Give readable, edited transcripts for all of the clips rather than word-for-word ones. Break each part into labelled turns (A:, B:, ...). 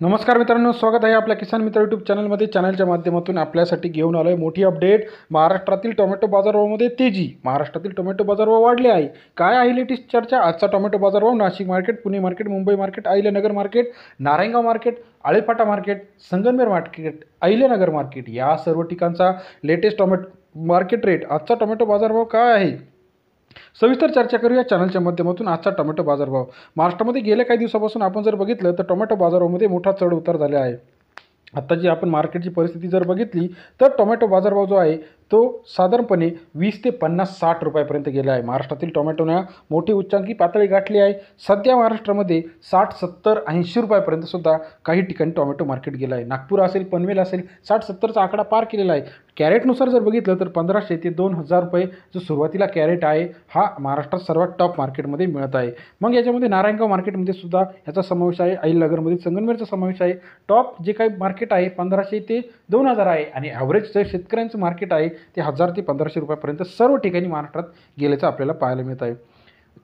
A: नमस्कार मित्रांनो, स्वागत आहे आपल्या किसान मित्र यूट्यूब चॅनलमध्ये. चॅनलच्या माध्यमातून आपल्यासाठी घेऊन आलो आहे मोठी अपडेट. महाराष्ट्रातील टोमॅटो बाजारभावामध्ये तेजी. महाराष्ट्रातील टोमॅटो बाजारभाव वाढले आहे. काय आहे लेटेस्ट चर्चा? आजचा टोमॅटो बाजारभाव Nashik market, Pune market, Mumbai market, Ahilyanagar market, Narayangaon market, Alephata market, Sangamner market, Ahilyanagar market या सर्व ठिकाणचा लेटेस्ट टोमॅटो मार्केट रेट, आजचा टोमॅटो बाजारभाव काय आहे सविस्तर चर्चा करूया चॅनलच्या माध्यमातून. आजचा टोमॅटो बाजारभाव महाराष्ट्रामध्ये गेल्या काही दिवसापासून आपण जर बघितलं तर टोमॅटो बाजारामध्ये मोठा चढ उतार झाला आहे. आता जी आपण मार्केटची परिस्थिती जर बघितली तर टोमॅटो बाजारभाव जो आहे तो साधारणपणे 20 ते 50-60 रुपयापर्यंत गेला आहे. महाराष्ट्रातील टोमॅटोने मोठी उच्चांकी पातळी गाठली आहे. सध्या महाराष्ट्रामध्ये 60-70-80 रुपयापर्यंत सुद्धा काही ठिकाणी टोमॅटो मार्केट गेला आहे. नागपूर असेल, पनवेल असेल, 60-70चा आकडा पार केलेला आहे. कॅरेटनुसार जर बघितलं तर 1500 ते 2000 रुपये जो सुरुवातीला कॅरेट आहे हा महाराष्ट्रात सर्वात टॉप मार्केटमध्ये मिळत आहे. मग याच्यामध्ये नारायणगाव मार्केटमध्ये सुद्धा याचा समावेश आहे. अहिल्यानगरमध्ये संगमनेरचा समावेश आहे. टॉप जे काही मार्केट आहे 1500 ते 2000 आहे आणि ॲव्हरेज जे शेतकऱ्यांचं मार्केट आहे ते 1000 ते 1500 रुपयापर्यंत सर्व ठिकाणी महाराष्ट्रात गेल्याचं आपल्याला पाहायला मिळत आहे.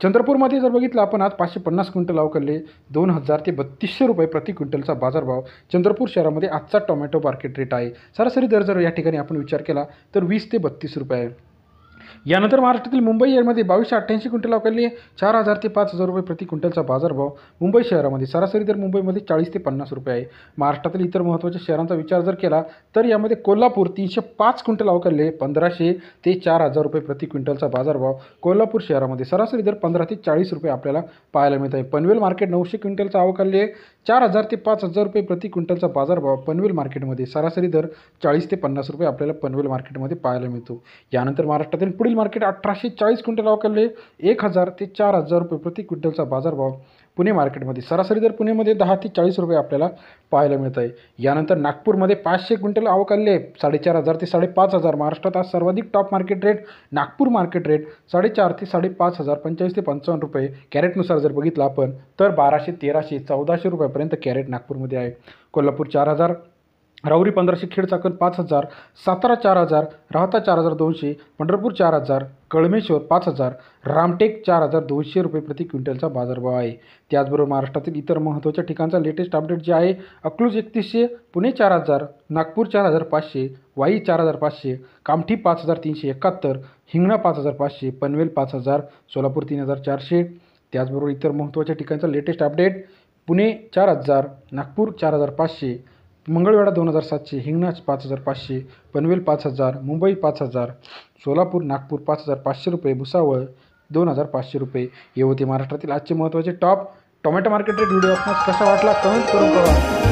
A: चंद्रपूरमध्ये जर बघितलं आपण आज 550 क्विंटल अवकाळले 2000 ते 3200 रुपये प्रति क्विंटलचा बाजारभाव चंद्रपूर शहरामध्ये आजचा टोमॅटो मार्केट रेट आहे. सरासरी दर जर या ठिकाणी आपण विचार केला तर 20 ते 32 रुपये आहे. यानंतर महाराष्ट्रातील मुंबई शहरामध्ये 2288 क्विंटल अवकाळले 4000 ते 5000 रुपये प्रति क्विंटलचा बाजारभाव मुंबई शहरामध्ये. सरासरी दर मुंबईमध्ये 40 ते 50 रुपये आहे. महाराष्ट्रातील इतर महत्त्वाच्या शहरांचा विचार जर केला तर यामध्ये कोल्हापूर 305 क्विंटल अवकाळले 1500 ते 4000 रुपये प्रति क्विंटलचा बाजारभाव कोल्हापूर शहरामध्ये. सरासरी दर 15 ते 40 रुपये आपल्याला पाहायला मिळत आहे. पनवेल मार्केट 900 क्विंटलचा अवकाळले 4000 ते 5000 रुपये प्रति क्विंटलचा बाजारभाव पनवेल मार्केटमध्ये. सरासरी दर 40 ते 50 रुपये आपल्याला पनवेल मार्केटमध्ये पाहायला मिळतो. यानंतर महाराष्ट्रातील पुढील मार्केट 1840 क्विंटल अवकाळले 1000 ते 4000 रुपये प्रति क्विंटलचा बाजारभाव पुणे मार्केटमध्ये. सरासरी दर पुणेमध्ये 10 ते 40 रुपये आपल्याला पाहायला मिळत आहे. यानंतर नागपूरमध्ये 500 क्विंटल अवकाळले 4500 ते 5500. महाराष्ट्रात आज सर्वाधिक top market rate Nagpur market rate 4500 ते 5500, 45 ते 55 रुपये. कॅरेटनुसार जर बघितलं आपण तर 1200, 1300, 1400 रुपयापर्यंत कॅरेट नागपूरमध्ये आहे. कोल्हापूर 4000, राहुरी 1500, खेडचाकण 5000, सातारा 4000, राहता 4200, पंढरपूर 4000, कळमेश्वर 5000, रामटेक 4200 रुपये प्रति क्विंटलचा बाजारभाव आहे. त्याचबरोबर महाराष्ट्रातील इतर महत्त्वाच्या ठिकाणचा लेटेस्ट अपडेट जे आहे अकलूज 3100, पुणे 4000, नागपूर 4500, वाई 4500, कामठी 5371, हिंगणा 5500, पनवेल 5000, सोलापूर 3400. त्याचबरोबर इतर महत्त्वाच्या ठिकाणचा लेटेस्ट अपडेट पुणे 4000, नागपूर 4500, मंगळवेढा 2700, हिंगणा 5500, पनवेल 5000, मुंबई 5000, सोलापूर, नागपूर 5500 रुपये, भुसावळ 2500 रुपये. हे होते महाराष्ट्रातील आजचे महत्त्वाचे top tomato market rate. Video आपणास कसा वाटला कमेंट करून कळवा.